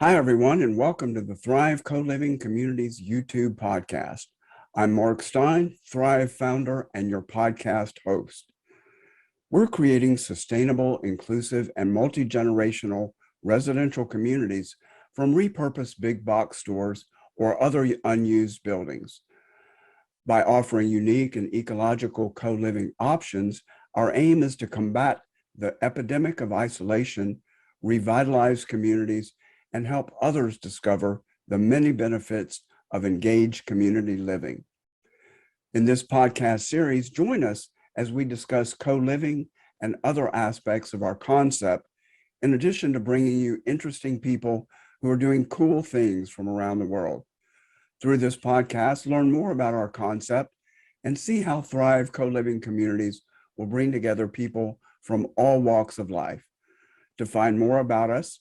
Hi, everyone, and welcome to the Thrive Co-Living Communities YouTube podcast. I'm Mark Stein, Thrive founder and your podcast host. We're creating sustainable, inclusive, and multi-generational residential communities from repurposed big box stores or other unused buildings. By offering unique and ecological co-living options, our aim is to combat the epidemic of isolation, revitalize communities, and help others discover the many benefits of engaged community living. In this podcast series, join us as we discuss co-living and other aspects of our concept, in addition to bringing you interesting people who are doing cool things from around the world. Through this podcast, learn more about our concept and see how Thrive co-living communities will bring together people from all walks of life. To find more about us,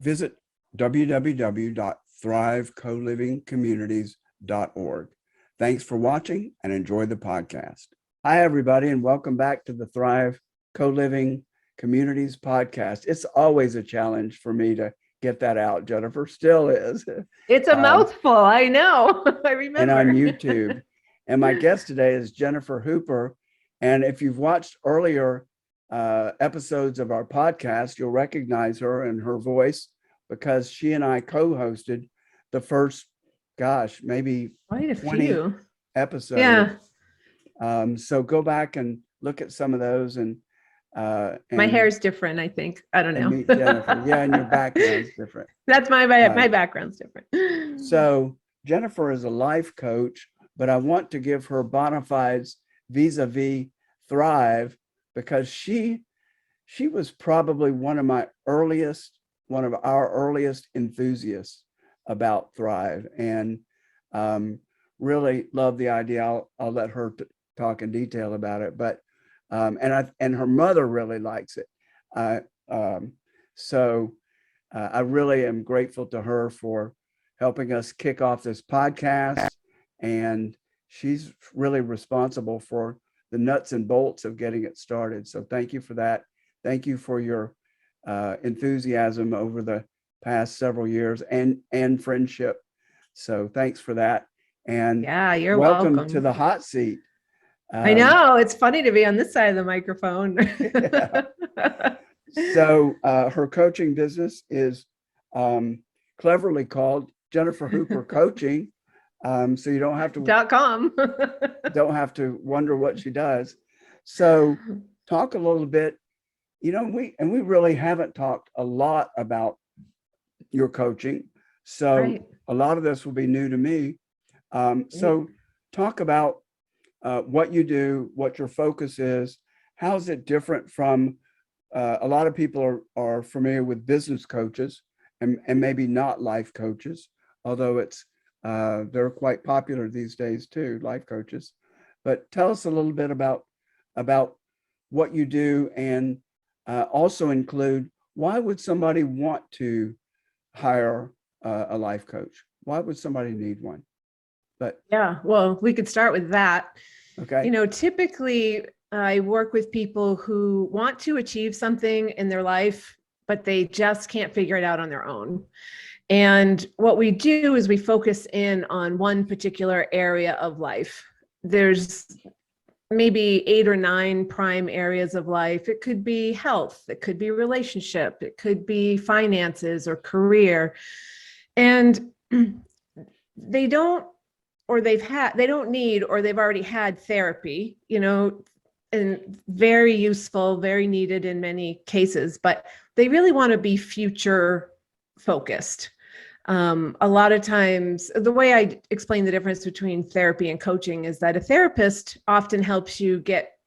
visit www.thrivecolivingcommunities.org. Thanks for watching and enjoy the podcast. Hi, everybody, and welcome back to the Thrive Co-Living Communities podcast. It's always a challenge for me to get that out. Jennifer, still is. It's a mouthful, I know. I remember. And on YouTube. And my guest today is Jennifer Hooper. And if you've watched earlier episodes of our podcast, you'll recognize her and her voice because she and I co-hosted the first, maybe quite a 20 few episodes. Yeah. So go back and look at some of those. And my hair is different, I think. I don't know. Meet Jennifer. Yeah, and your background's different. That's my background's different. So Jennifer is a life coach, but I want to give her bona fides vis-a-vis Thrive because she was probably one of our earliest enthusiasts about Thrive, and really love the idea. I'll let her talk in detail about it, but and her mother really likes it. So I really am grateful to her for helping us kick off this podcast, and she's really responsible for the nuts and bolts of getting it started. So thank you for that. Thank you for your enthusiasm over the past several years and friendship. So thanks for that. And yeah, you're welcome to the hot seat. I know, it's funny to be on this side of the microphone. So her coaching business is cleverly called Jennifer Hooper Coaching. So you don't have to .com. don't have to wonder what she does. So talk a little bit. We really haven't talked a lot about your coaching. So right. A lot of this will be new to me. So talk about what you do, what your focus is. How's it different from a lot of people are familiar with business coaches and maybe not life coaches, although they're quite popular these days too, life coaches. But tell us a little bit about what you do, and also include, why would somebody want to hire a life coach? Why would somebody need one? But yeah, well, we could start with that. Okay. Typically I work with people who want to achieve something in their life, but they just can't figure it out on their own. And what we do is we focus in on one particular area of life. There's maybe 8 or 9 prime areas of life. It could be health, it could be relationship, it could be finances or career. And they don't need, or they've already had therapy, and very useful, very needed in many cases, but they really want to be future focused. A lot of times, the way I explain the difference between therapy and coaching is that a therapist often helps you get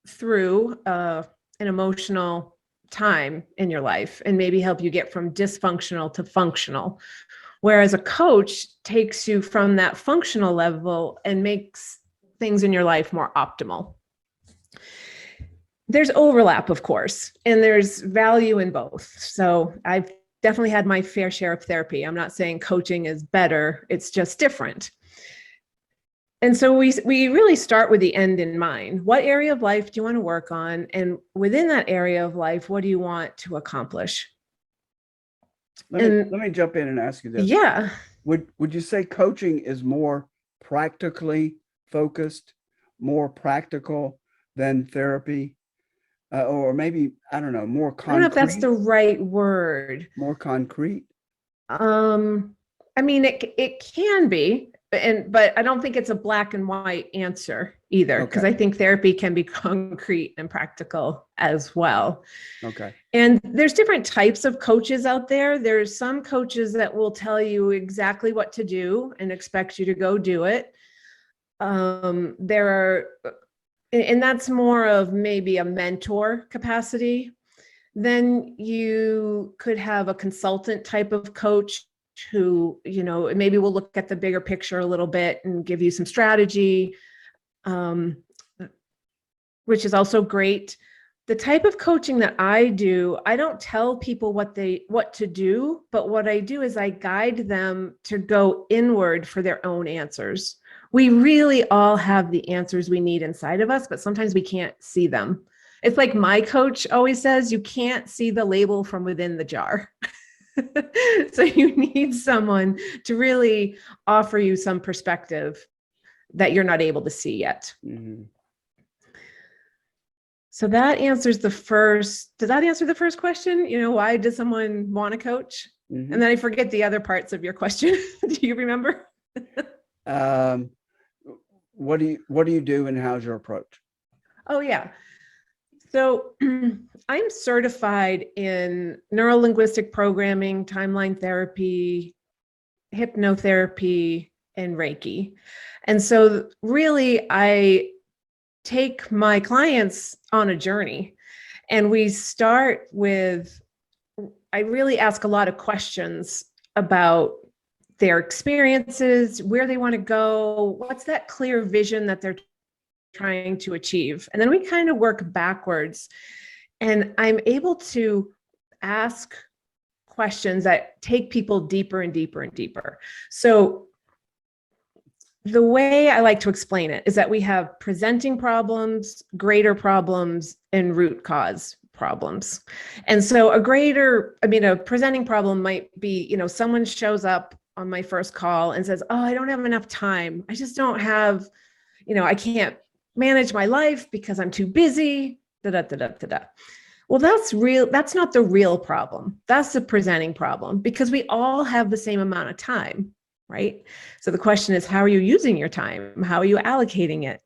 through an emotional time in your life and maybe help you get from dysfunctional to functional. Whereas a coach takes you from that functional level and makes things in your life more optimal. There's overlap, of course, and there's value in both. So I've definitely had my fair share of therapy. I'm not saying coaching is better, it's just different. And so we really start with the end in mind. What area of life do you want to work on? And within that area of life, what do you want to accomplish? And let me jump in and ask you this. yeah, Would you say coaching is more practically focused, more practical than therapy? Or maybe, I don't know, I don't know if that's the right word. more concrete? I mean, it can be, but I don't think it's a black and white answer either, because Okay. I think therapy can be concrete and practical as well. Okay. And there's different types of coaches out there. There's some coaches that will tell you exactly what to do and expect you to go do it. There are, and that's more of maybe a mentor capacity. Then you could have a consultant type of coach who, maybe will look at the bigger picture a little bit and give you some strategy, which is also great. The type of coaching that I do, I don't tell people what to do, but what I do is I guide them to go inward for their own answers. We really all have the answers we need inside of us, but sometimes we can't see them. It's like my coach always says, you can't see the label from within the jar. So you need someone to really offer you some perspective that you're not able to see yet. Mm-hmm. So that answers the first. Does that answer the first question? Why does someone want a coach? Mm-hmm. And then I forget the other parts of your question. Do you remember? What do you do and how's your approach? Oh, yeah. So I'm certified in neuro-linguistic programming, timeline therapy, hypnotherapy, and Reiki. And so really, I take my clients on a journey, and we start with, I really ask a lot of questions about their experiences, where they want to go, what's that clear vision that they're trying to achieve. And then we kind of work backwards, and I'm able to ask questions that take people deeper and deeper and deeper. So the way I like to explain it is that we have presenting problems, greater problems, and root cause problems. And so a presenting problem might be, someone shows up on my first call and says, oh, I don't have enough time. I just don't have, I can't manage my life because I'm too busy. Well, that's not the real problem. That's the presenting problem, because we all have the same amount of time, right? So the question is, how are you using your time? How are you allocating it?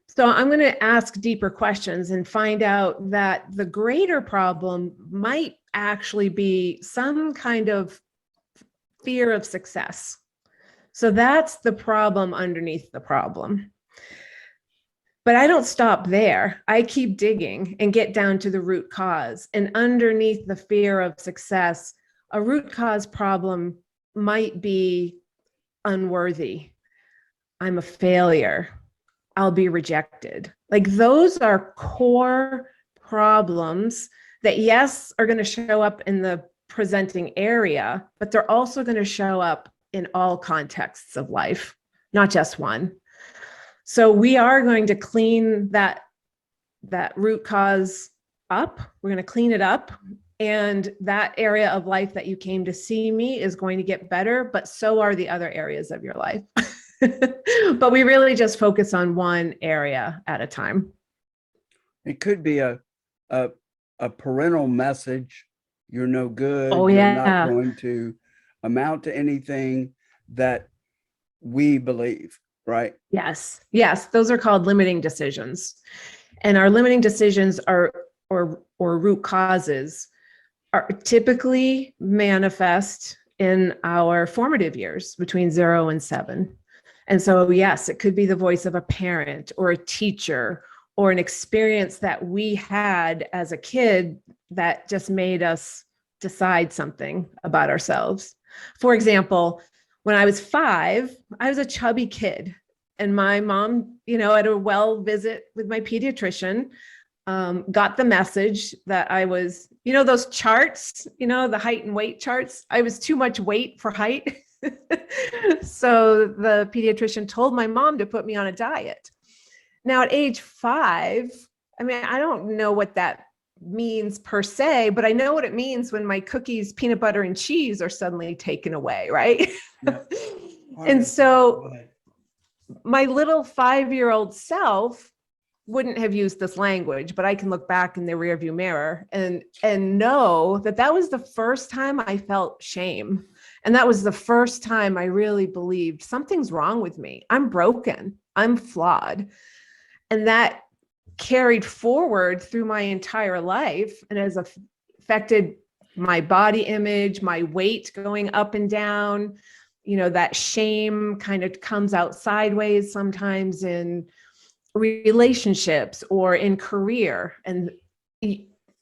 So I'm going to ask deeper questions and find out that the greater problem might actually be some kind of fear of success. So that's the problem underneath the problem. But I don't stop there. I keep digging and get down to the root cause. And underneath the fear of success, a root cause problem might be unworthy. I'm a failure. I'll be rejected. Like, those are core problems that, yes, are going to show up in the presenting area, but they're also going to show up in all contexts of life, not just one. So we are going to clean that root cause up. We're going to clean it up. And that area of life that you came to see me is going to get better, but so are the other areas of your life. But we really just focus on one area at a time. It could be a parental message. You're no good. Oh, You're not yeah. going to amount to anything that we believe, right? Yes. Those are called limiting decisions. And our limiting decisions or root causes are typically manifest in our formative years between 0 and 7. And so, yes, it could be the voice of a parent or a teacher or an experience that we had as a kid that just made us decide something about ourselves. For example, when I was 5, I was a chubby kid. And my mom, at a well visit with my pediatrician, got the message that I was, those charts, the height and weight charts, I was too much weight for height. So the pediatrician told my mom to put me on a diet. Now at age 5, I don't know what that means per se, but I know what it means when my cookies, peanut butter, and cheese are suddenly taken away, right? Yeah. And so my little 5-year-old self wouldn't have used this language, but I can look back in the rearview mirror and know that that was the first time I felt shame. And that was the first time I really believed something's wrong with me. I'm broken. I'm flawed. And that carried forward through my entire life and has affected my body image, my weight going up and down. You know, that shame kind of comes out sideways sometimes in relationships or in career. And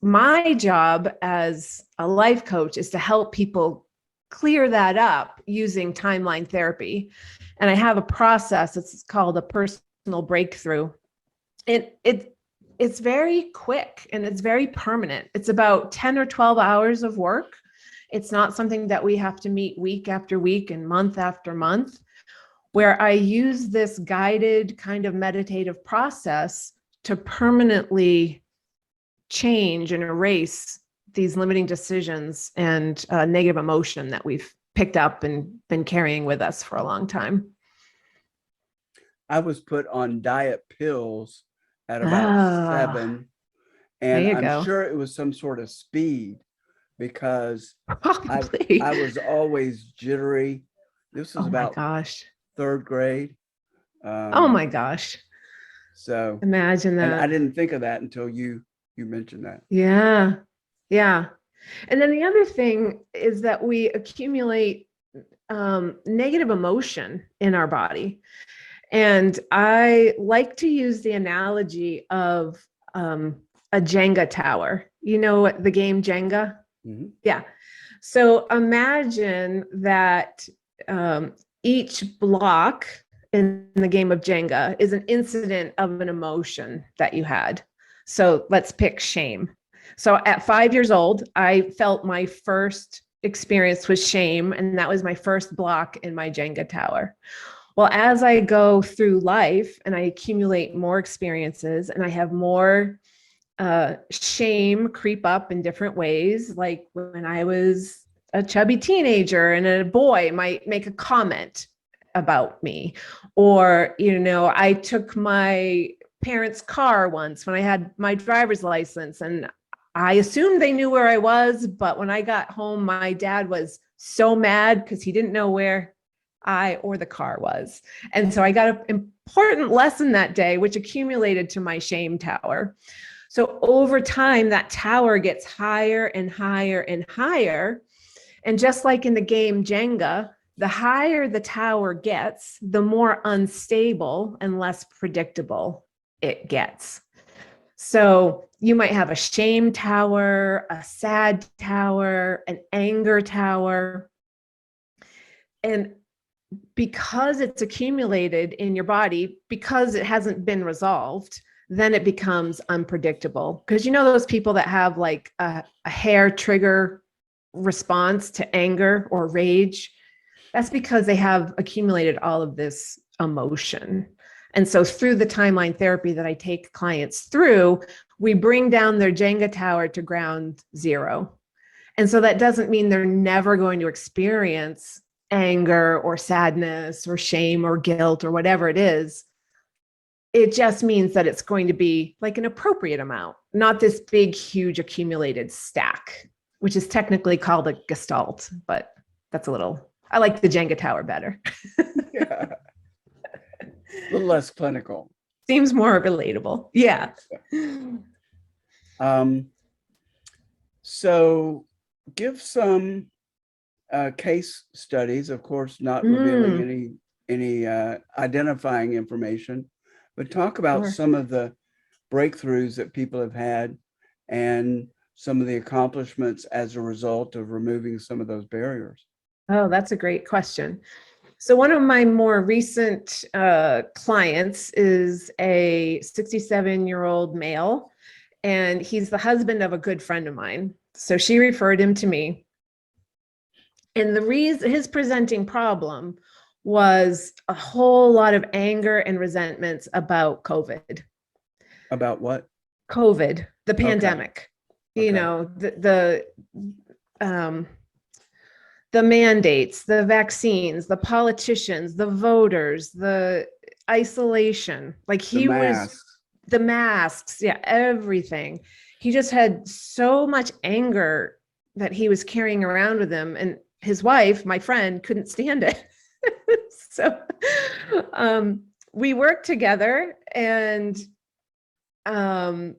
my job as a life coach is to help people clear that up using timeline therapy. And I have a process, it's called a personal breakthrough. And it's very quick and it's very permanent. It's about 10 or 12 hours of work. It's not something that we have to meet week after week and month after month, where I use this guided kind of meditative process to permanently change and erase these limiting decisions and negative emotion that we've picked up and been carrying with us for a long time. I was put on diet pills at about 7, and I'm sure it was some sort of speed because I was always jittery. This was about 3rd grade. Oh my gosh. So imagine that. And I didn't think of that until you mentioned that. Yeah. Yeah. And then the other thing is that we accumulate negative emotion in our body. And I like to use the analogy of a Jenga tower. You know what the game Jenga? Mm-hmm. Yeah. So imagine that each block in the game of Jenga is an incident of an emotion that you had. So let's pick shame. So at 5 years old, I felt my first experience was shame, and that was my first block in my Jenga tower. Well, as I go through life and I accumulate more experiences and I have more shame creep up in different ways, like when I was a chubby teenager and a boy might make a comment about me, or, you know, I took my parents' car once when I had my driver's license and I assumed they knew where I was, but when I got home, my dad was so mad because he didn't know where I or the car was. And so I got an important lesson that day, which accumulated to my shame tower. So over time, that tower gets higher and higher and higher. And just like in the game Jenga, the higher the tower gets, the more unstable and less predictable it gets. So you might have a shame tower, a sad tower, an anger tower. And because it's accumulated in your body, because it hasn't been resolved, then it becomes unpredictable. Because you know those people that have like a hair trigger response to anger or rage? That's because they have accumulated all of this emotion. And so through the timeline therapy that I take clients through, we bring down their Jenga tower to ground zero. And so that doesn't mean they're never going to experience anger or sadness or shame or guilt or whatever it is. It just means that it's going to be like an appropriate amount, not this big, huge accumulated stack, which is technically called a gestalt, but that's a little, I like the Jenga tower better. Yeah. A little less clinical. Seems more relatable. Yeah. So give some case studies, of course, not revealing any identifying information, but talk about some of the breakthroughs that people have had and some of the accomplishments as a result of removing some of those barriers. Oh, that's a great question. So one of my more recent clients is a 67-year-old male, and he's the husband of a good friend of mine. So she referred him to me. And the reason his presenting problem was a whole lot of anger and resentments about COVID. About what? COVID, the pandemic. you know, the mandates, the vaccines, the politicians, the voters, the isolation. Like The he was, mask. the masks, yeah, everything. He just had so much anger that he was carrying around with him. And his wife, my friend, couldn't stand it. So we worked together, and the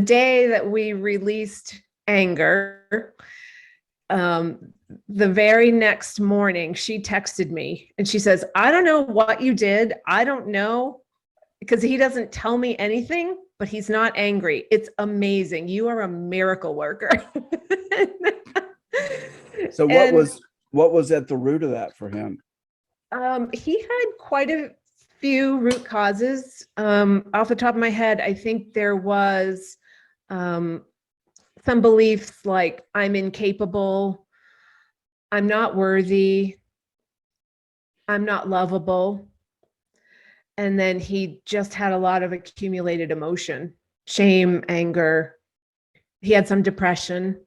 day that we released anger, the very next morning, she texted me and she says, I don't know what you did. I don't know, because he doesn't tell me anything, but he's not angry. It's amazing. You are a miracle worker. So And what was at the root of that for him? he had quite a few root causes. Off the top of my head, I think there was some beliefs like I'm incapable, I'm not worthy, I'm not lovable. And then he just had a lot of accumulated emotion, shame, anger. He had some depression.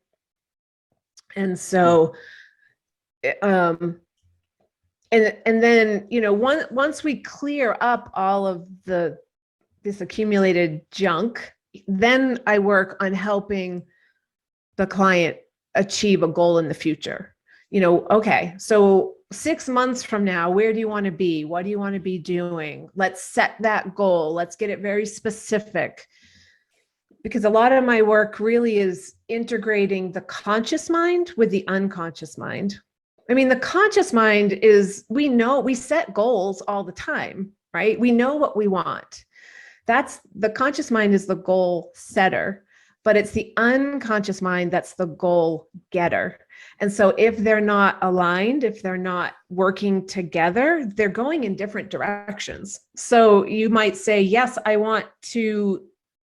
And so, and then, you know, once we clear up all of this accumulated junk, then I work on helping the client achieve a goal in the future. You know, okay, so 6 months from now, where do you want to be? What do you want to be doing? Let's set that goal. Let's get it very specific. Because a lot of my work really is integrating the conscious mind with the unconscious mind. I mean, the conscious mind is, we know, we set goals all the time, right? We know what we want. That's the conscious mind is the goal setter, but it's the unconscious mind that's the goal getter. And so if they're not aligned, if they're not working together, they're going in different directions. So you might say, yes, I want to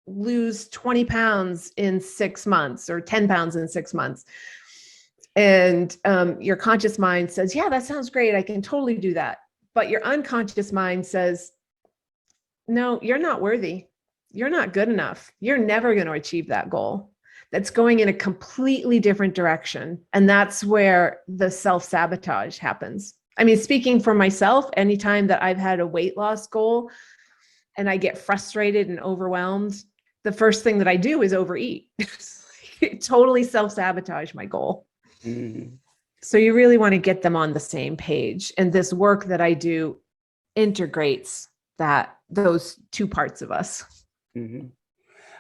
lose 20 pounds in 6 months or 10 pounds in 6 months. And your conscious mind says, yeah, that sounds great. I can totally do that. But your unconscious mind says, no, you're not worthy. You're not good enough. You're never going to achieve that goal. That's going in a completely different direction. And that's where the self-sabotage happens. I mean, speaking for myself, anytime that I've had a weight loss goal and I get frustrated and overwhelmed, the first thing that I do is overeat. Totally self-sabotage my goal. Mm-hmm. So you really want to get them on the same page. And this work that I do integrates those two parts of us. Mm-hmm.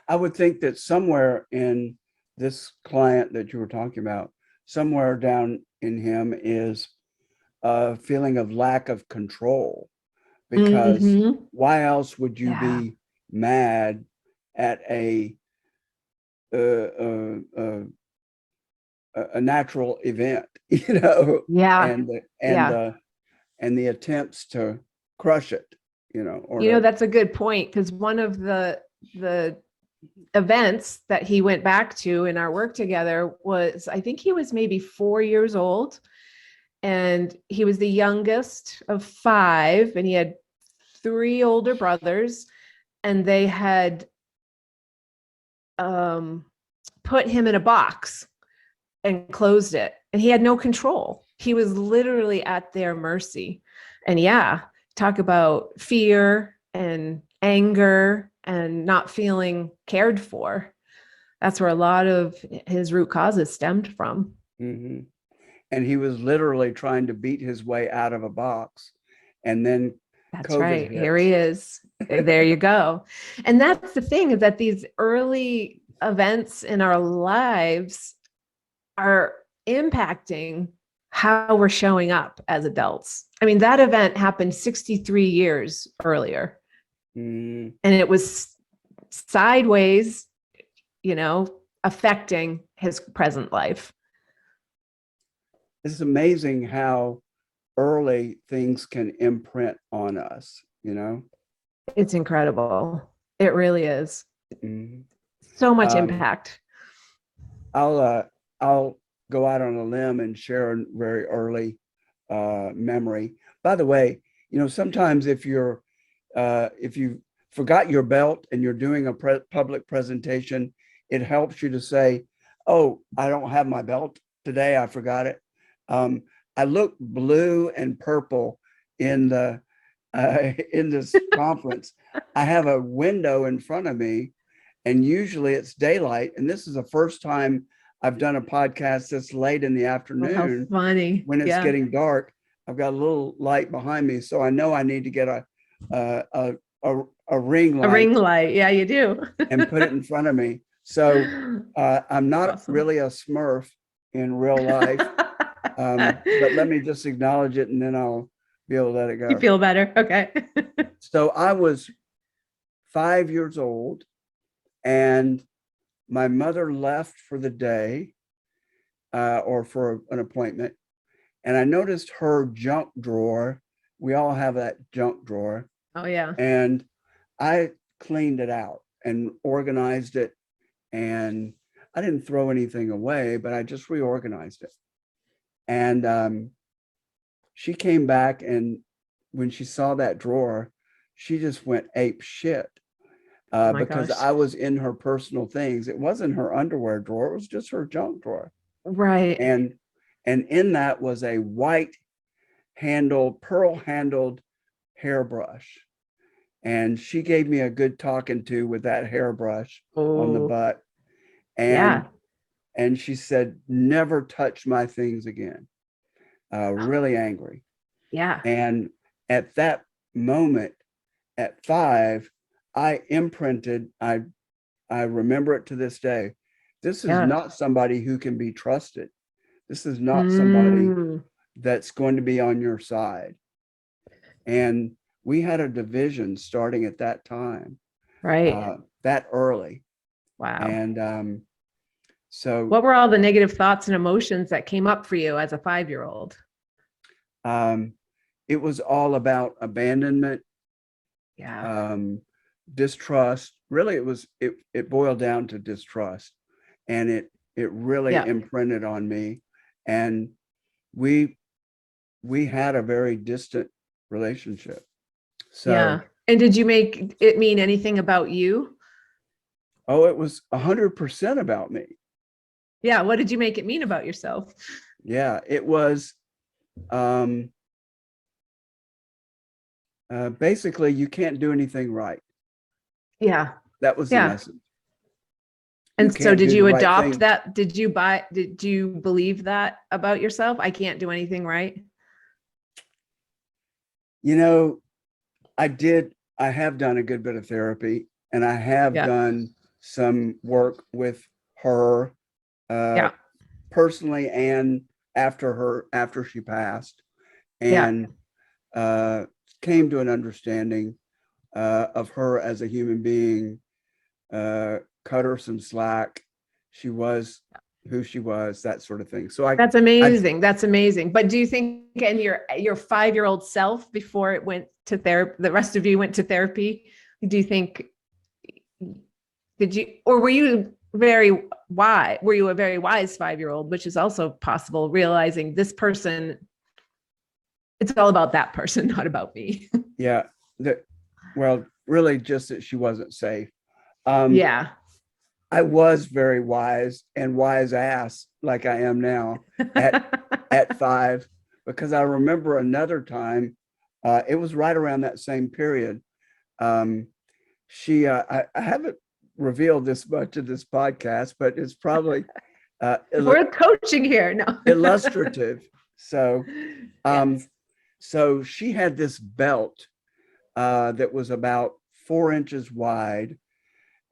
I would think that somewhere in this client that you were talking about, somewhere down in him is a feeling of lack of control, because why else would you be mad at a natural event, you know? And the attempts to crush it, you know, or that's a good point, because one of the events that he went back to in our work together was, I think he was maybe 4 years old, and he was the youngest of 5, and he had 3 older brothers, and they had put him in a box and closed it, and he had no control. He was literally at their mercy. And talk about fear and anger and not feeling cared for. That's where a lot of his root causes stemmed from. Mm-hmm. And he was literally trying to beat his way out of a box. And then that's COVID right. hit. Here he is. There you go. And that's the thing, is that these early events in our lives are impacting how we're showing up as adults. I mean, that event happened 63 years earlier. And it was sideways, affecting his present life. It's amazing how early things can imprint on us, you know? It's incredible. It really is. So much impact. I'll go out on a limb and share a very early memory. By the way, sometimes if you forgot your belt and you're doing a public presentation, it helps you to say, oh, I don't have my belt today. I forgot it. I look blue and purple in the in this conference. I have a window in front of me, and usually it's daylight. And this is the first time I've done a podcast this late in the Oh, how afternoon funny. when it's Yeah. getting dark. I've got a little light behind me, so I know I need to get a ring A light ring light. Yeah, you do. and put it in front of me. So I'm not Awesome. really a Smurf in real life, but let me just acknowledge it, and then I'll be able to let it You go. feel better. Okay. So I was 5 years old, and my mother left for the day or for an appointment. And I noticed her junk drawer. We all have that junk drawer. Oh, yeah. And I cleaned it out and organized it. And I didn't throw anything away, but I just reorganized it. And she came back, and when she saw that drawer, she just went ape shit. Oh my Because gosh. I was in her personal things. It wasn't her underwear drawer, it was just her junk drawer. Right. And in that was a white handled, pearl handled hairbrush. And she gave me a good talking to with that hairbrush on the Oh, butt. yeah. And she said, never touch my things again. Really angry. Yeah. And at that moment, at 5, I imprinted, I remember it to this day. This is Yeah. not somebody who can be trusted. This is not somebody that's going to be on your side. And we had a division starting at that time, Right. that early. Wow. And so What were all the negative thoughts and emotions that came up for you as a 5-year-old? it was all about abandonment, Yeah. distrust. Really, it boiled down to distrust, and it really Yeah. imprinted on me. And we had a very distant relationship. So, Yeah. And did you make it mean anything about you? oh, it was 100% about me. Yeah. What did you make it mean about yourself? Yeah, it was basically, you can't do anything right. Yeah. That was the Yeah. message. And so can't did do you the right adopt thing. that? Did you believe that about yourself? I can't do anything right. You know, I have done a good bit of therapy, and I have Yeah. done some work with her Yeah. personally, and after she passed, Yeah. and came to an understanding of her as a human being, cut her some slack. She was who she was, that sort of thing. So That's I amazing. That's amazing. But do you think in your 5-year-old self before it went to therapy, the rest of you went to therapy? Do you think did you or were you very wise? Were you a very wise 5-year-old, which is also possible, realizing this person, it's all about that person, not about me. yeah, that well, really just that she wasn't safe. Um, Yeah. I was very wise and wise ass like I am now at 5, because I remember another time, it was right around that same period. I haven't revealed this much of this podcast, but it's probably We're coaching here. No. illustrative. So, um, Yes. so she had this belt that was about 4 inches wide,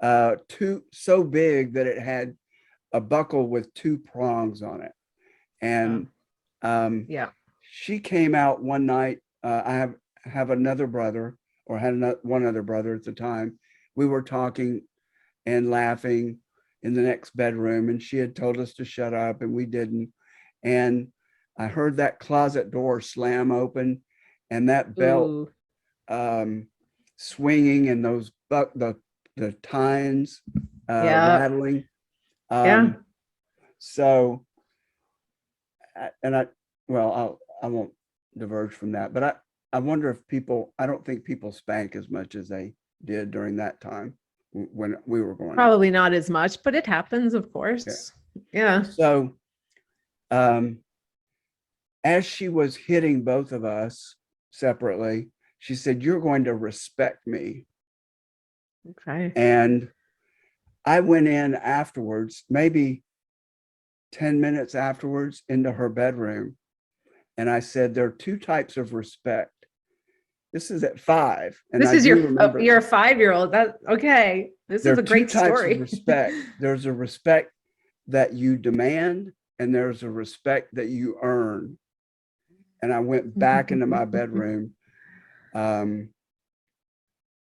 so big that it had a buckle with 2 prongs on it. And Yeah. she came out one night. I have another brother, or had one other brother at the time. We were talking and laughing in the next bedroom, and she had told us to shut up, and we didn't. And I heard that closet door slam open, and that belt Ooh. swinging, and the tines Yeah. rattling. Yeah. So, and I won't diverge from that, but I wonder if I don't think people spank as much as they did during that time. when we were growing up. Probably not as much, but it happens, of Yeah. course. Yeah. So as she was hitting both of us separately, she said, "You're going to respect me." Okay. And I went in afterwards, maybe 10 minutes afterwards, into her bedroom. And I said, "There are two types of respect." This is at 5. And This I is do remember you're a 5-year-old. That okay. This there is are a two great types story. of respect. There's a respect that you demand, and there's a respect that you earn. And I went back into my bedroom. And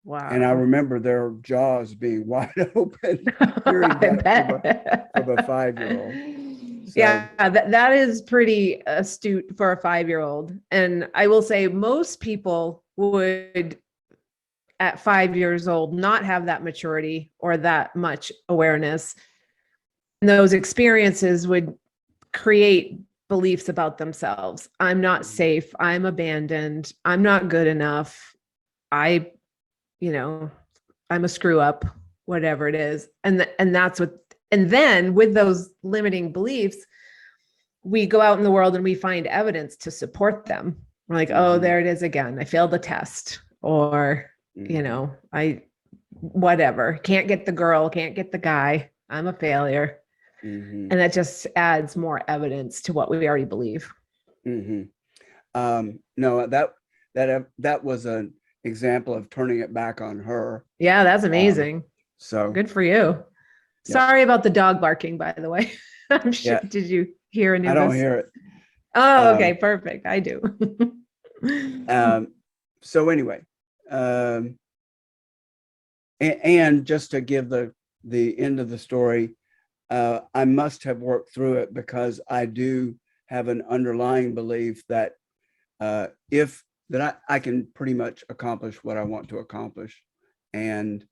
I Wow. remember their jaws being wide open, hearing I that from a bet. 5-year-old. So, Yeah, that is pretty astute for a 5-year-old. And I will say most people would at 5 years old not have that maturity or that much awareness. And those experiences would create beliefs about themselves. I'm not safe. I'm abandoned. I'm not good enough. I, you know, I'm a screw up, whatever it is. And that's what, and then with those limiting beliefs, we go out in the world and we find evidence to support them. We're like, oh, there it is again. I failed the test, or, I, whatever, can't get the girl, can't get the guy. I'm a failure. And that just adds more evidence to what we already believe. No, that was an example of turning it back on her. Yeah, that's amazing. So good for you. Yeah. Sorry about the dog barking, by the way. I'm sure. Yeah. Did you hear any I of don't this? hear it. Oh, okay, perfect. I do. So anyway, and just to give the end of the story, I must have worked through it, because I do have an underlying belief that I can pretty much accomplish what I want to accomplish. And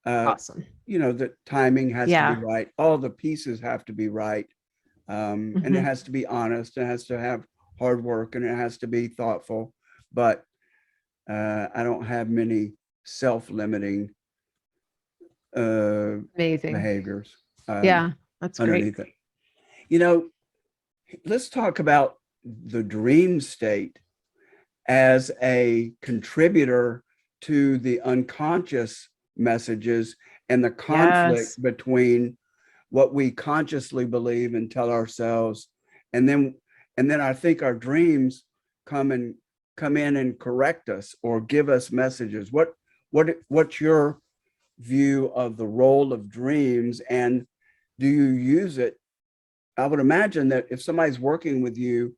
awesome. The timing has Yeah. to be right. All the pieces have to be right. And it has to be honest. It has to have hard work, and it has to be thoughtful. But I don't have many self-limiting Amazing behaviors. Yeah, that's underneath great. it. Let's talk about the dream state as a contributor to the unconscious messages and the conflict Yes. between what we consciously believe and tell ourselves, and then I think our dreams come in and correct us or give us messages. What's your view of the role of dreams, and do you use it? I would imagine that if somebody's working with you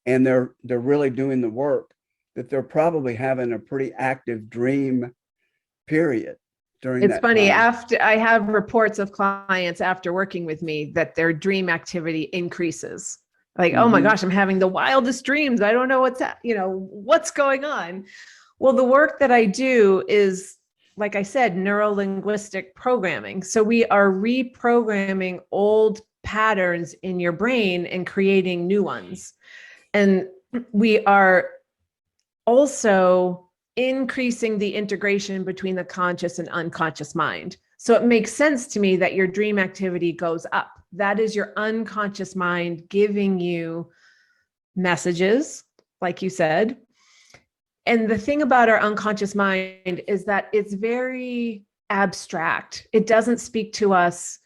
and they're really doing the work, that they're probably having a pretty active dream period during It's that funny, time. after I have reports of clients after working with me that their dream activity increases. Like, oh my gosh, I'm having the wildest dreams. I don't know what's going on. Well, the work that I do is, like I said, neuro-linguistic programming. So we are reprogramming old patterns in your brain and creating new ones. And we are also increasing the integration between the conscious and unconscious mind. So it makes sense to me that your dream activity goes up. That is your unconscious mind giving you messages, like you said. And the thing about our unconscious mind is that it's very abstract. It doesn't speak to us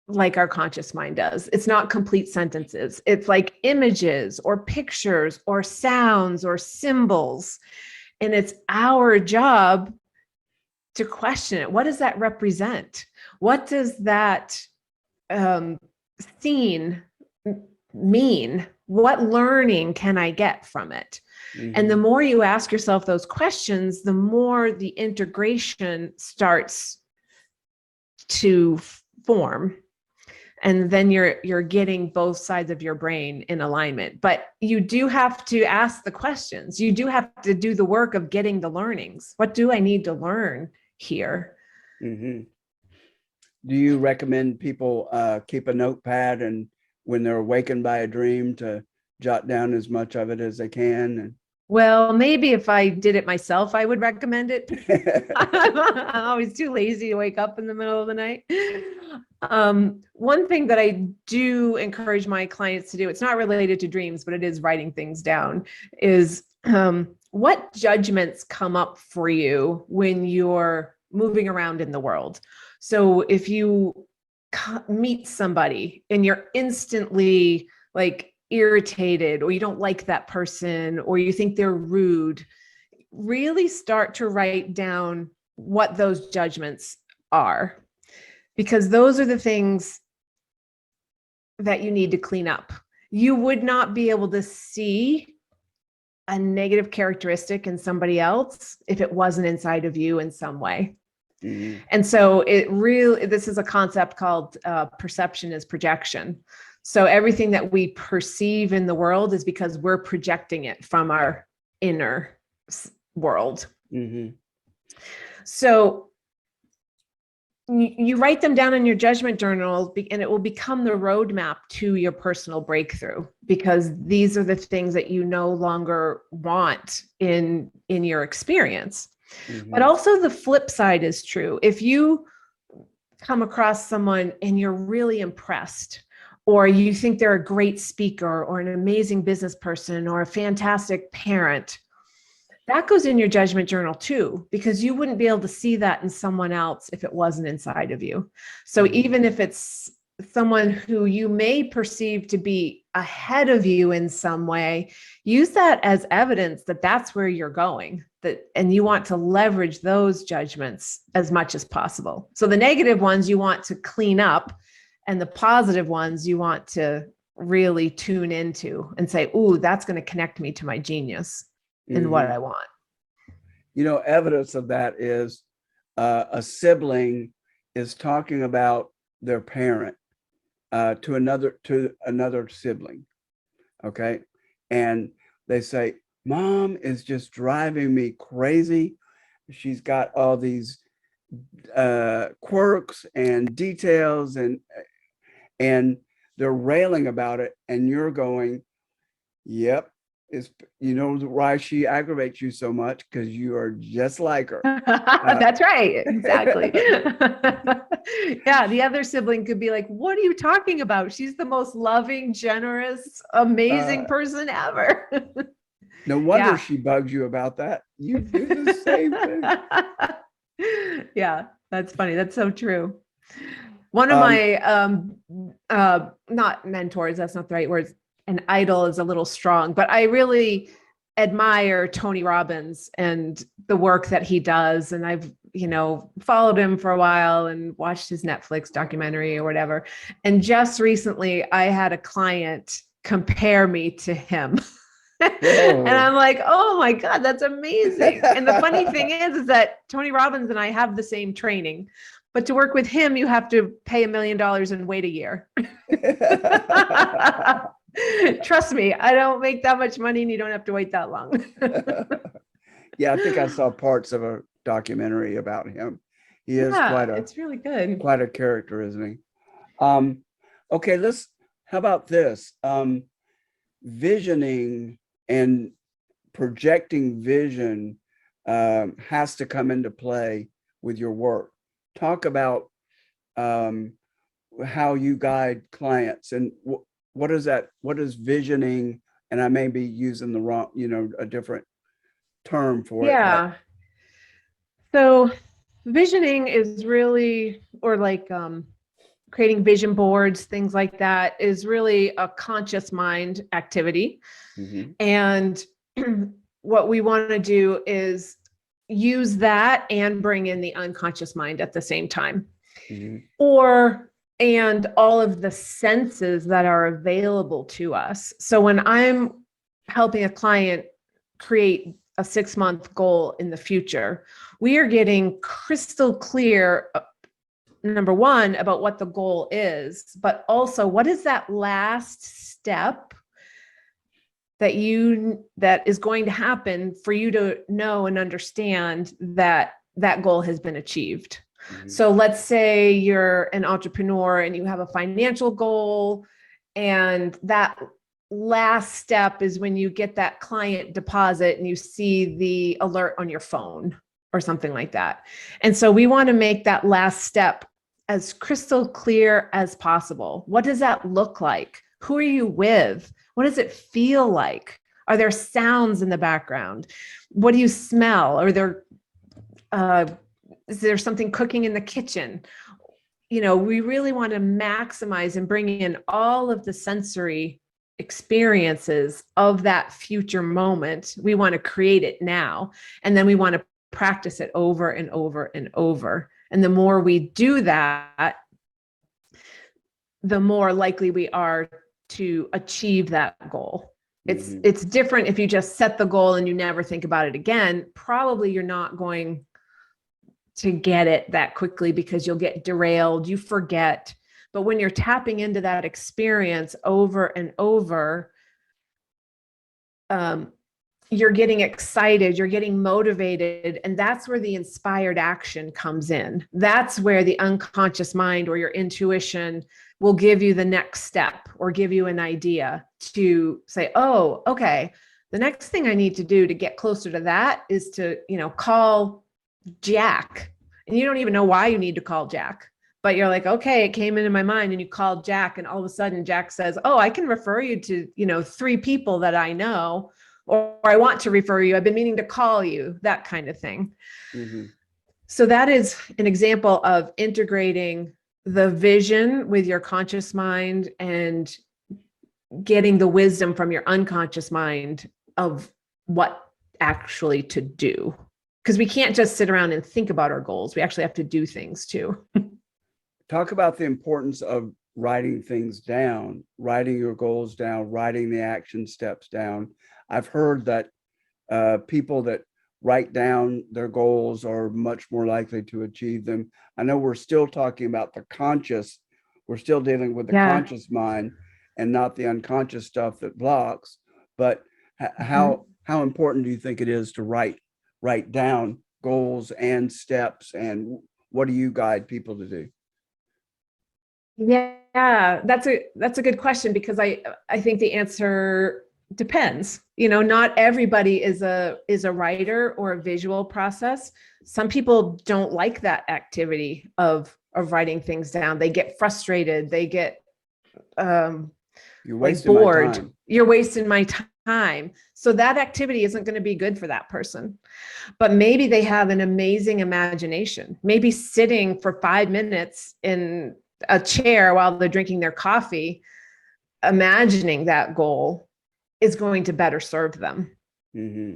like our conscious mind does. It's not complete sentences. It's like images or pictures or sounds or symbols. And it's our job to question it. What does that represent? What does that scene mean? What learning can I get from it? And the more you ask yourself those questions, the more the integration starts to form. And then you're getting both sides of your brain in alignment. But you do have to ask the questions. You do have to do the work of getting the learnings. What do I need to learn here? Do you recommend people keep a notepad, and when they're awakened by a dream, to jot down as much of it as they can? Well, maybe if I did it myself, I would recommend it. I'm always too lazy to wake up in the middle of the night. One thing that I do encourage my clients to do, it's not related to dreams, but it is writing things down, is what judgments come up for you when you're moving around in the world. So if you meet somebody and you're instantly like irritated, or you don't like that person, or you think they're rude, really start to write down what those judgments are, because those are the things that you need to clean up. You would not be able to see a negative characteristic in somebody else if it wasn't inside of you in some way. Mm-hmm. And so this is a concept called perception is projection. So everything that we perceive in the world is because we're projecting it from our inner world. Mm-hmm. So you write them down in your judgment journal, and it will become the roadmap to your personal breakthrough, because these are the things that you no longer want in your experience. Mm-hmm. But also the flip side is true. If you come across someone and you're really impressed, or you think they're a great speaker or an amazing business person or a fantastic parent, that goes in your judgment journal too, because you wouldn't be able to see that in someone else if it wasn't inside of you. So even if it's someone who you may perceive to be ahead of you in some way, use that as evidence that that's where you're going, and you want to leverage those judgments as much as possible. So the negative ones you want to clean up, and the positive ones you want to really tune into and say, ooh, that's going to connect me to my genius and what I want. Evidence of that is a sibling is talking about their parent to another sibling. Okay. And they say, Mom is just driving me crazy. She's got all these quirks and details, and they're railing about it. And you're going, yep. Why she aggravates you so much? Because you are just like her. That's right. Exactly. Yeah. The other sibling could be like, what are you talking about? She's the most loving, generous, amazing person ever. No wonder she bugs you about that. You do the same thing. Yeah, that's funny. That's so true. One of my, not mentors, that's not the right word. An idol is a little strong, but I really admire Tony Robbins and the work that he does. And I've, followed him for a while and watched his Netflix documentary or whatever. And just recently I had a client compare me to him. And I'm like, oh my God, that's amazing. And the funny thing is that Tony Robbins and I have the same training, but to work with him, you have to pay $1 million and wait a year. Trust me, I don't make that much money and you don't have to wait that long. Yeah, I think I saw parts of a documentary about him. He is it's really good. Quite a character, isn't he? Okay, how about this? Visioning and projecting vision has to come into play with your work. Talk about how you guide clients, and what is that? What is visioning? And I may be using the wrong, a different term for it. Yeah. So visioning is really, or like creating vision boards, things like that, is really a conscious mind activity. Mm-hmm. And what we want to do is use that and bring in the unconscious mind at the same time. Mm-hmm. And all of the senses that are available to us. So when I'm helping a client create a 6-month goal in the future, we are getting crystal clear, number one, about what the goal is, but also what is that last step that is going to happen for you to know and understand that that goal has been achieved. Mm-hmm. So let's say you're an entrepreneur and you have a financial goal, and that last step is when you get that client deposit and you see the alert on your phone or something like that. And so we want to make that last step as crystal clear as possible. What does that look like? Who are you with? What does it feel like? Are there sounds in the background? What do you smell? Is there something cooking in the kitchen? We really want to maximize and bring in all of the sensory experiences of that future moment. We want to create it now, and then we want to practice it over and over and over. And the more we do that, the more likely we are to achieve that goal. It's different if you just set the goal and you never think about it again. Probably you're not going to get it that quickly because you'll get derailed, you forget. But when you're tapping into that experience over and over, you're getting excited, you're getting motivated, and that's where the inspired action comes in. That's where the unconscious mind or your intuition will give you the next step or give you an idea to say, oh, okay, the next thing I need to do to get closer to that is to, call Jack. And you don't even know why you need to call Jack, but you're like, okay, it came into my mind, and you called Jack, and all of a sudden Jack says, oh, I can refer you to, 3 people that I know, or I want to refer you. I've been meaning to call you, that kind of thing. Mm-hmm. So that is an example of integrating the vision with your conscious mind and getting the wisdom from your unconscious mind of what actually to do. Because we can't just sit around and think about our goals. We actually have to do things too. Talk about the importance of writing things down, writing your goals down, writing the action steps down. I've heard that people that write down their goals are much more likely to achieve them. I know we're still talking about the conscious. We're still dealing with the conscious mind and not the unconscious stuff that blocks. But how important do you think it is to write down goals and steps, and what do you guide people to do? Yeah, that's a good question, because I think the answer depends. Not everybody is a writer or a visual process. Some people don't like that activity of writing things down. They get frustrated. They get you're wasting bored. My time. You're wasting my time. So that activity isn't going to be good for that person. But maybe they have an amazing imagination. Maybe sitting for 5 minutes in a chair while they're drinking their coffee, imagining that goal, is going to better serve them. Mm-hmm.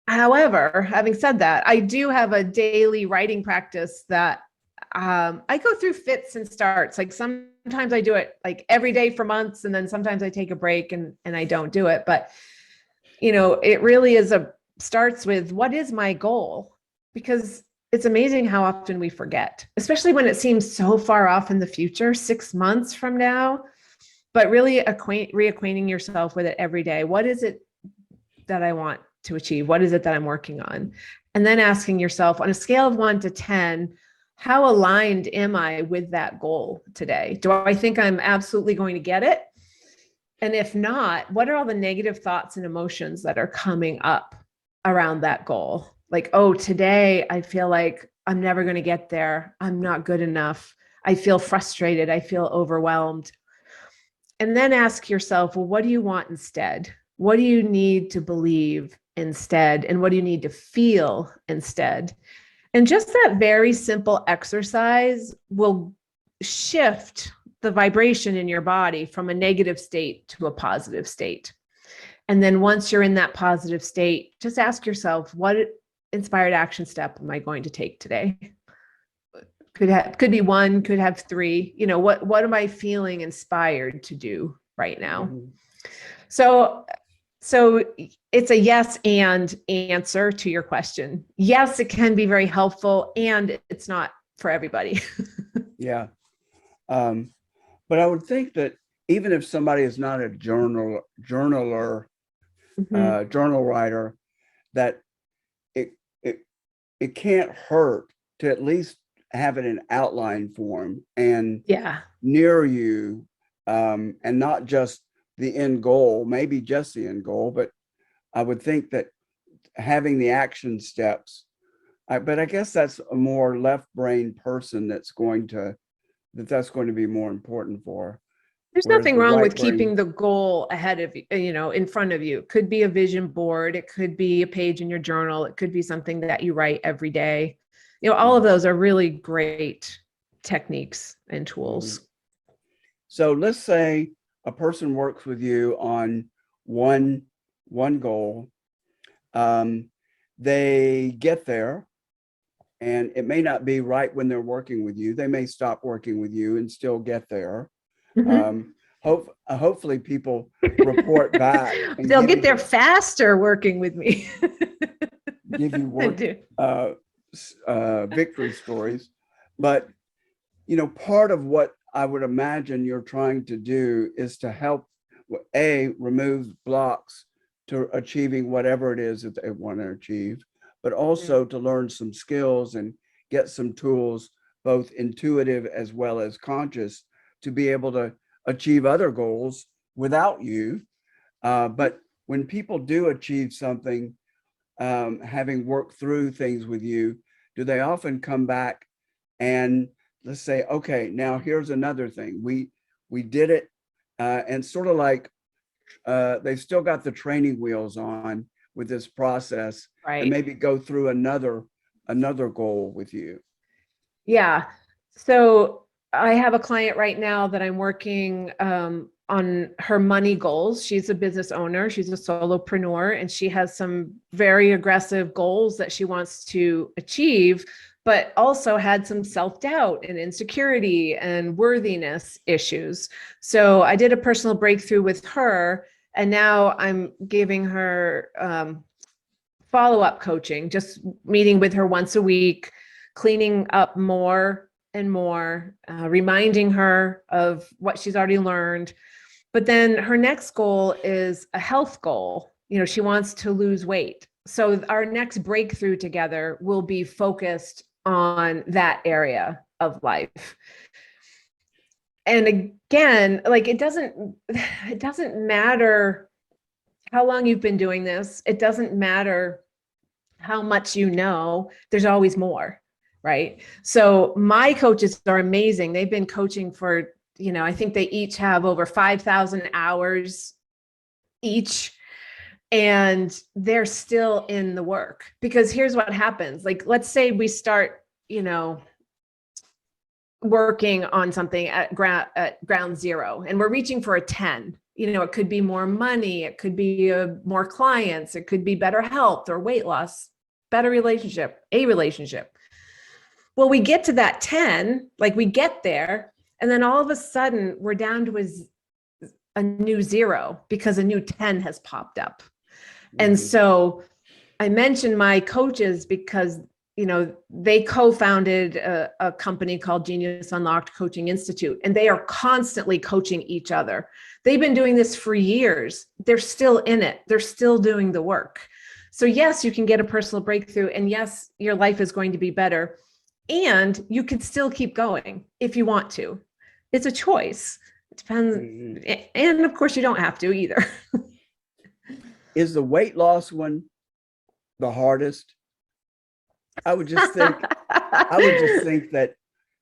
However, having said that, I do have a daily writing practice that I go through fits and starts. Like sometimes I do it like every day for months, and then sometimes I take a break and I don't do it. But, it really starts with, what is my goal? Because it's amazing how often we forget, especially when it seems so far off in the future, 6 months from now. But really reacquainting yourself with it every day. What is it that I want to achieve? What is it that I'm working on? And then asking yourself, on a scale of 1 to 10, how aligned am I with that goal today? Do I think I'm absolutely going to get it? And if not, what are all the negative thoughts and emotions that are coming up around that goal? Like, oh, today I feel like I'm never going to get there. I'm not good enough. I feel frustrated. I feel overwhelmed. And then ask yourself, well, what do you want instead? What do you need to believe instead? And what do you need to feel instead? And just that very simple exercise will shift the vibration in your body from a negative state to a positive state. And then once you're in that positive state, just ask yourself, what inspired action step am I going to take today? Could be 1, could have 3. What am I feeling inspired to do right now? Mm-hmm. So it's a yes and answer to your question. Yes, it can be very helpful, and it's not for everybody. Yeah. But I would think that even if somebody is not a journaler, mm-hmm. Journal writer, that it can't hurt to at least have it in outline form and near you, and not just the end goal, maybe just the end goal, but I would think that having the action steps, but I guess that's a more left brain person that's going to be more important for. There's Whereas nothing the wrong right with brain, keeping the goal ahead of you, in front of you. It could be a vision board. It could be a page in your journal. It could be something that you write every day. All of those are really great techniques and tools. So let's say a person works with you on one goal. They get there, and it may not be right when they're working with you. They may stop working with you and still get there. Hopefully people report back. And They'll get there faster working with me. Give you work victory stories. But, part of what I would imagine you're trying to do is to help, remove blocks to achieving whatever it is that they want to achieve, but also to learn some skills and get some tools, both intuitive as well as conscious, to be able to achieve other goals without you. But when people do achieve something, having worked through things with you, do they often come back and let's say, okay, now here's another thing. We did it, and sort of like they've still got the training wheels on with this process, and maybe go through another goal with you. Yeah. So I have a client right now that I'm working on her money goals. She's a business owner. She's a solopreneur, and she has some very aggressive goals that she wants to achieve, but also had some self-doubt and insecurity and worthiness issues. So I did a personal breakthrough with her, and now I'm giving her follow-up coaching, just meeting with her once a week, cleaning up more and more, reminding her of what she's already learned. But then her next goal is a health goal. She wants to lose weight. So our next breakthrough together will be focused on that area of life. And again, like it doesn't matter how long you've been doing this. It doesn't matter how much you know, there's always more, right? So my coaches are amazing. They've been coaching for, I think they each have over 5,000 hours each, and they're still in the work. Because here's what happens. Like, let's say we start, working on something at ground zero, and we're reaching for a 10. It could be more money, it could be more clients, it could be better health or weight loss, better relationship, a relationship. Well, we get to that 10, like we get there, and then all of a sudden we're down to a new zero because a new 10 has popped up. And so I mentioned my coaches because they co-founded a company called Genius Unlocked Coaching Institute, and they are constantly coaching each other. They've been doing this for years. They're still in it. They're still doing the work. So yes, you can get a personal breakthrough, and yes, your life is going to be better, and you could still keep going if you want to. It's a choice. It depends. And of course, you don't have to either. Is the weight loss one the hardest? I would just think that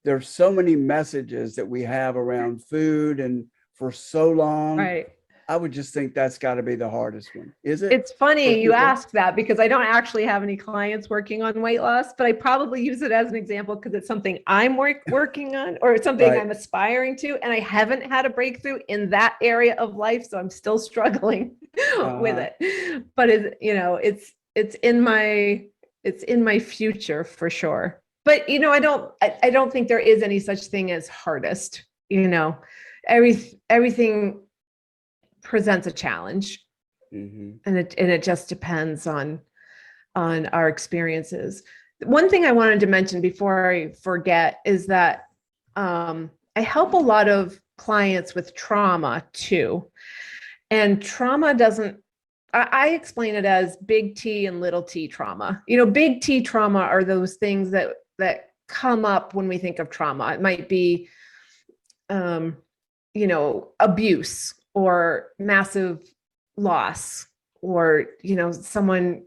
there's so many messages that we have around food and for so long. Right. I would just think that's got to be the hardest one. Is it? It's funny you ask that, because I don't actually have any clients working on weight loss, but I probably use it as an example because it's something I'm working on, or it's something I'm aspiring to, and I haven't had a breakthrough in that area of life, so I'm still struggling with it. But it's in my future for sure. But I don't think there is any such thing as hardest. Everything presents a challenge, and it just depends on our experiences. One thing I wanted to mention before I forget is that I help a lot of clients with trauma too, and trauma doesn't. I explain it as big T and little t trauma. Big T trauma are those things that come up when we think of trauma. It might be, abuse, or massive loss, or, someone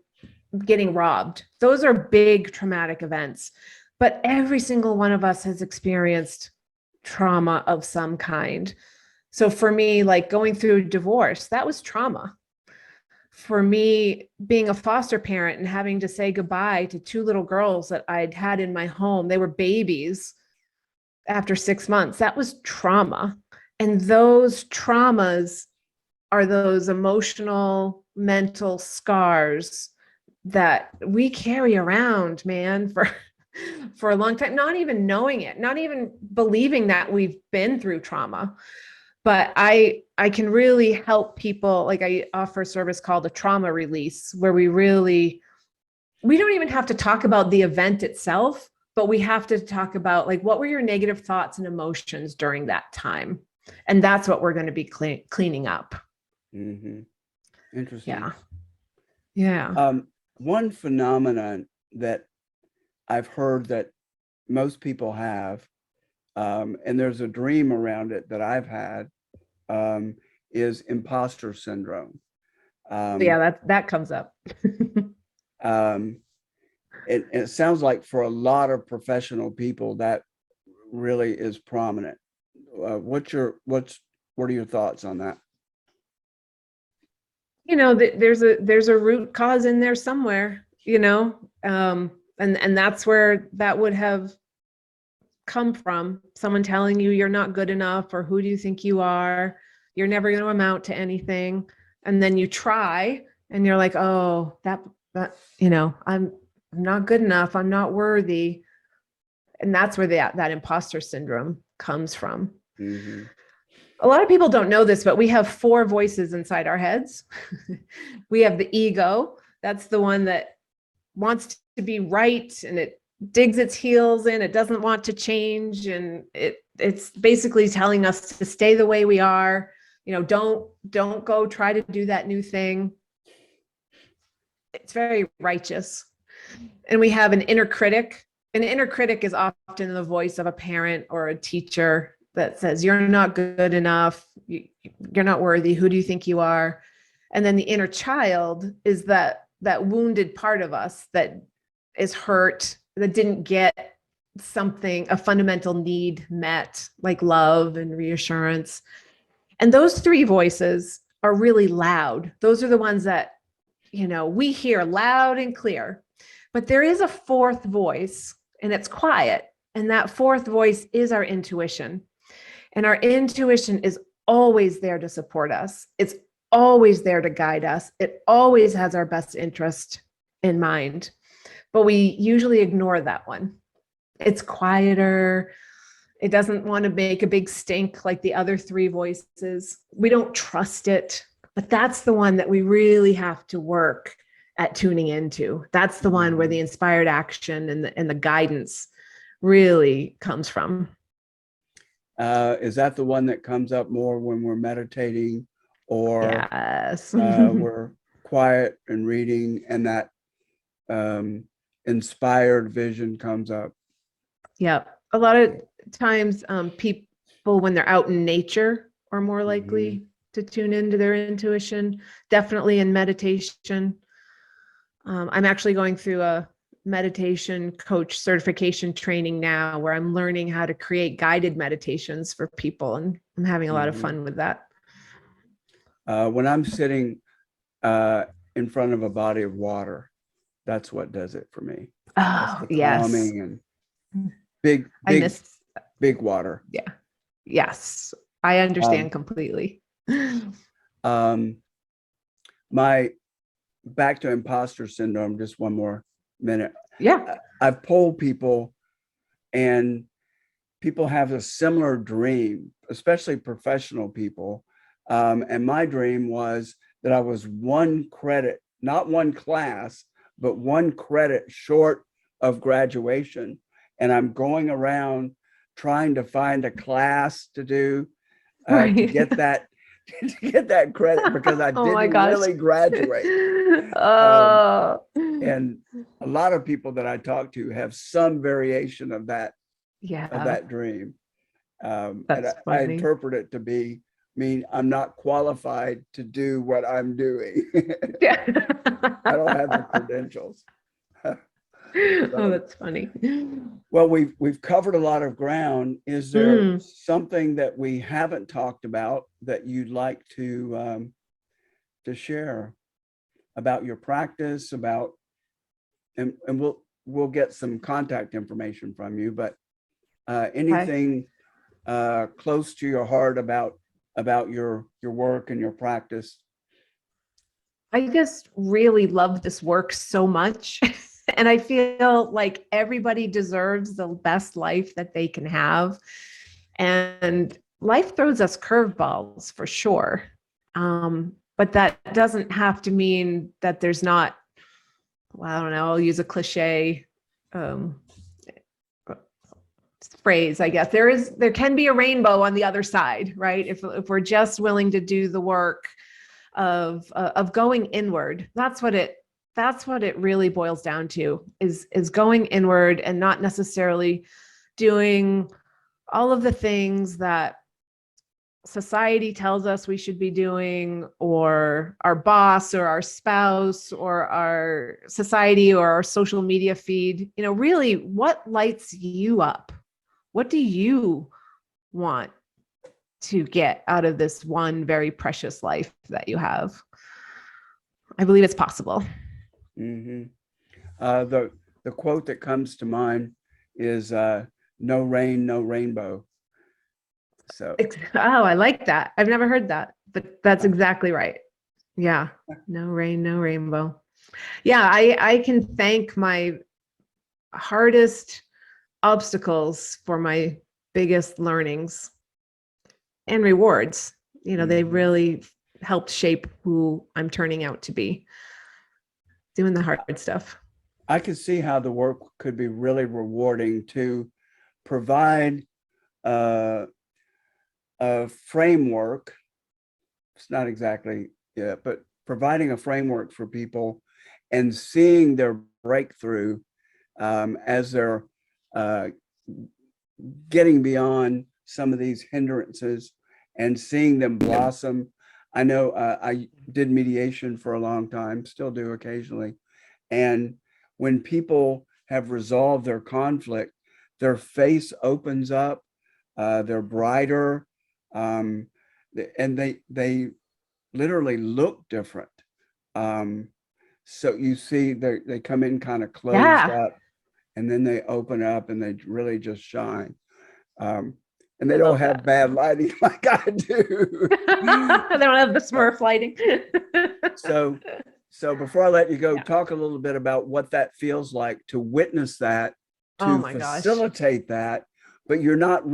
getting robbed. Those are big traumatic events. But every single one of us has experienced trauma of some kind. So for me, like going through divorce, that was trauma. For me, being a foster parent and having to say goodbye to two little girls that I'd had in my home, they were babies after 6 months, that was trauma. And those traumas are those emotional, mental scars that we carry around, man, for a long time, not even knowing it, not even believing that we've been through trauma. But I can really help people. Like, I offer a service called a trauma release, where we don't even have to talk about the event itself, but we have to talk about, like, what were your negative thoughts and emotions during that time? And that's what we're going to be cleaning up. Mm-hmm. Interesting. Yeah. Yeah. One phenomenon that I've heard that most people have, and there's a dream around it that I've had, is imposter syndrome. Yeah, that comes up. It sounds like for a lot of professional people that really is prominent. What are your thoughts on that? There's a root cause in there somewhere, and that's where that would have come from. Someone telling you you're not good enough, or who do you think you are? You're never going to amount to anything. And then you try and you're like, oh, that, I'm not good enough. I'm not worthy. And that's where that imposter syndrome comes from. Mm-hmm. A lot of people don't know this, but we have 4 voices inside our heads. We have the ego. That's the one that wants to be right, and it digs its heels in. It doesn't want to change. And it's basically telling us to stay the way we are. Don't go try to do that new thing. It's very righteous. And we have an inner critic. An inner critic is often the voice of a parent or a teacher that says, you're not good enough. You're not worthy. Who do you think you are? And then the inner child is that wounded part of us that is hurt, that didn't get a fundamental need met, like love and reassurance. And those 3 voices are really loud. Those are the ones that, we hear loud and clear. But there is a 4th voice, and it's quiet. And that 4th voice is our intuition. And our intuition is always there to support us. It's always there to guide us. It always has our best interest in mind. But we usually ignore that one. It's quieter. It doesn't want to make a big stink like the other 3 voices. We don't trust it. But that's the one that we really have to work at tuning into. That's the one where the inspired action and the guidance really comes from. Is that the one that comes up more when we're meditating, or yes, we're quiet and reading, and that inspired vision comes up? Yeah, a lot of times people, when they're out in nature, are more likely to tune into their intuition. Definitely in meditation. I'm actually going through a meditation coach certification training now, where I'm learning how to create guided meditations for people, and I'm having a lot of fun with that. When I'm sitting in front of a body of water, that's what does it for me. Oh, yes. Calming and big water. Yeah. Yes. I understand completely. My back to imposter syndrome, just one more minute. Yeah. I've polled people, and people have a similar dream, especially professional people. And my dream was that I was 1 credit, not 1 class, but 1 credit short of graduation. And I'm going around trying to find a class to do to get that credit, because I didn't really graduate. And a lot of people that I talk to have some variation of that, of that dream. And I interpret it to be mean I'm not qualified to do what I'm doing. Yeah. I don't have the credentials. Oh, So, that's funny. well, we've covered a lot of ground. Is there Mm. something that we haven't talked about that you'd like to share about your practice, about, and we'll get some contact information from you, but Okay. anything close to your heart about your work and your practice? I just really love this work so much. And I feel like everybody deserves the best life that they can have. And life throws us curveballs for sure. But that doesn't have to mean that there's not, well, I don't know, I'll use a cliche um, phrase, I guess. There can be a rainbow on the other side, right? If we're just willing to do the work of going inward. That's what it really boils down to, is going inward and not necessarily doing all of the things that society tells us we should be doing, or our boss or our spouse or our society or our social media feed. Really, what lights you up? What do you want to get out of this one very precious life that you have? I believe it's possible. Mm-hmm. The quote that comes to mind is "No rain, no rainbow." So, Oh, I like that. I've never heard that, but that's uh, exactly right. Yeah. No rain, no rainbow. Yeah, I can thank my hardest obstacles for my biggest learnings and rewards. They mhm. really helped shape who I'm turning out to be, doing the hard stuff. I could see how the work could be really rewarding to provide uh, a framework. It's not exactly, yeah, but providing a framework for people and seeing their breakthrough as they're uh, getting beyond some of these hindrances and seeing them blossom. I know I did mediation for a long time, still do occasionally. And when people have resolved their conflict, their face opens up, they're brighter, um, and they literally look different. Um, so you see they come in kind of closed Yeah, up, and then they open up and they really just shine. Um, and I they don't love have that. bad lighting like I do. I don't have the But Smurf lighting. so so before I let you go, Yeah. talk a little bit about what that feels like to witness that, Oh to my gosh. facilitate that, but you're not,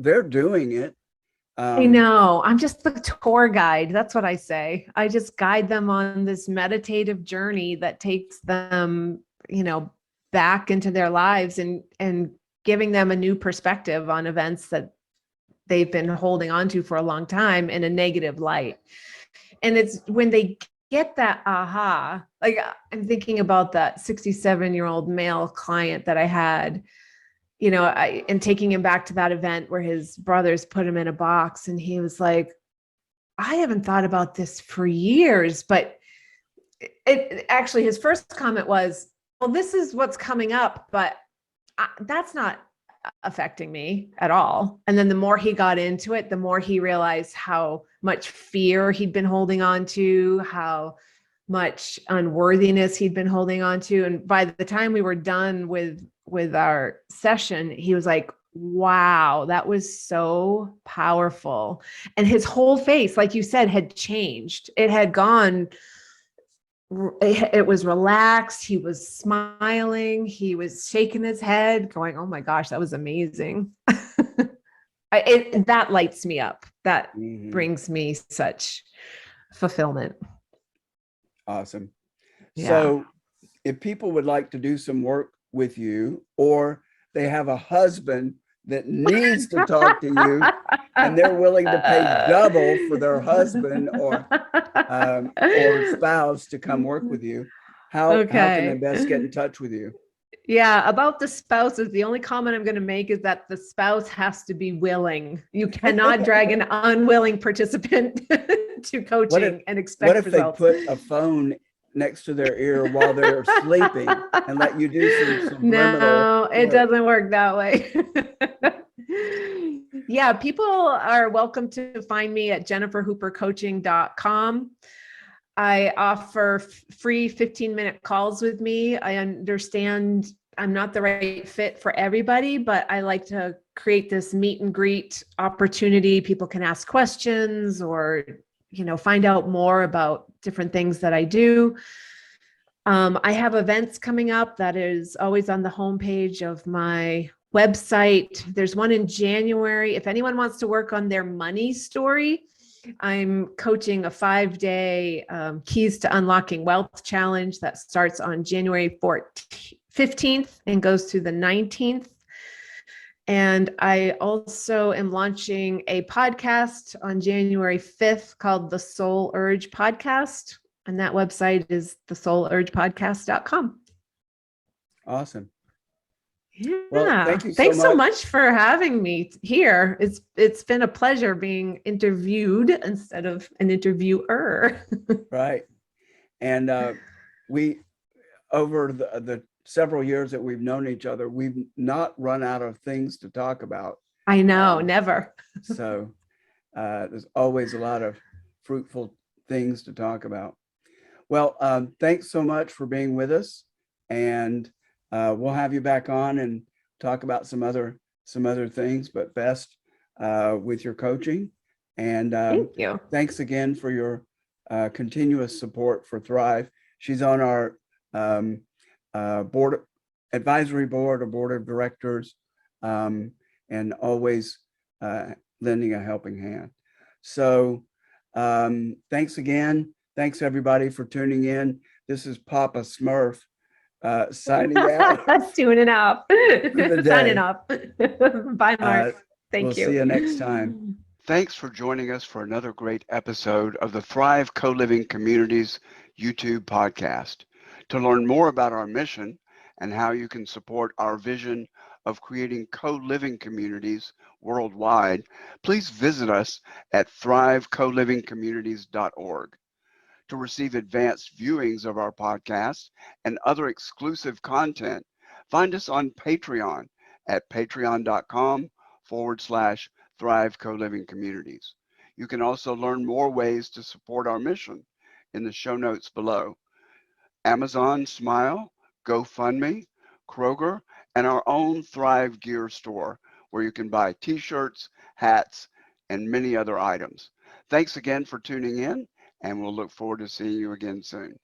they're doing it. I Um, know. I'm just the tour guide. That's what I say. I just guide them on this meditative journey that takes them, back into their lives, and giving them a new perspective on events that they've been holding on to for a long time in a negative light. And it's when they get that aha, like I'm thinking about that 67-year-old male client that I had, and taking him back to that event where his brothers put him in a box, and he was like, I haven't thought about this for years. But it actually, his first comment was, well, this is what's coming up, but that's not affecting me at all. And then the more he got into it, the more he realized how much fear he'd been holding on to, how much unworthiness he'd been holding on to. And by the time we were done with our session, he was like, wow, that was so powerful. And his whole face, like you said, had changed. It had gone, it was relaxed. He was smiling. He was shaking his head, going, oh my gosh, that was amazing. That lights me up. That mhm, brings me such fulfillment. awesome. Yeah. So if people would like to do some work with you, or they have a husband that needs to talk to you and they're willing to pay double for their husband or spouse to come work with you, how can they Okay. best get in touch with you? Yeah, about the spouses, the only comment I'm going to make is that the spouse has to be willing. You cannot drag an unwilling participant to coaching and What expect if they results. put a phone next to their ear while they're sleeping and let you do some subliminal No, it work? doesn't work that way. Yeah, people are welcome to find me at jenniferhoopercoaching.com. I offer free 15-minute calls with me. I understand I'm not the right fit for everybody, but I like to create this meet and greet opportunity. People can ask questions or, find out more about different things that I do. I have events coming up that is always on the homepage of my website. There's one in January. If anyone wants to work on their money story, I'm coaching a 5-day Keys to Unlocking Wealth challenge that starts on January 15th and goes to the 19th. And I also am launching a podcast on January 5th called the Soul Urge Podcast. And that website is thesoulurgepodcast.com. Awesome. Yeah. Well, thank you Thanks so much for having me here. It's been a pleasure being interviewed instead of an interviewer. Right. And we, over the several years that we've known each other, we've not run out of things to talk about. I know, never. So there's always a lot of fruitful things to talk about. Well, thanks so much for being with us, and we'll have you back on and talk about some other things, but best with your coaching. And Thank you. Thanks again for your continuous support for Thrive. She's on our advisory board or board of directors, and always lending a helping hand. So thanks again. Thanks everybody for tuning in. This is Papa Smurf signing out. Tuning up. Signing up. Bye, Mark. Thank We'll you. see you next time. Thanks for joining us for another great episode of the Thrive Co-Living Communities YouTube podcast. To learn more about our mission and how you can support our vision of creating co-living communities worldwide, please visit us at thrivecolivingcommunities.org. To receive advanced viewings of our podcast and other exclusive content, find us on Patreon at patreon.com/Thrive Co-Living Communities. You can also learn more ways to support our mission in the show notes below. Amazon Smile, GoFundMe, Kroger, and our own Thrive Gear store, where you can buy t-shirts, hats, and many other items. Thanks again for tuning in, and we'll look forward to seeing you again soon.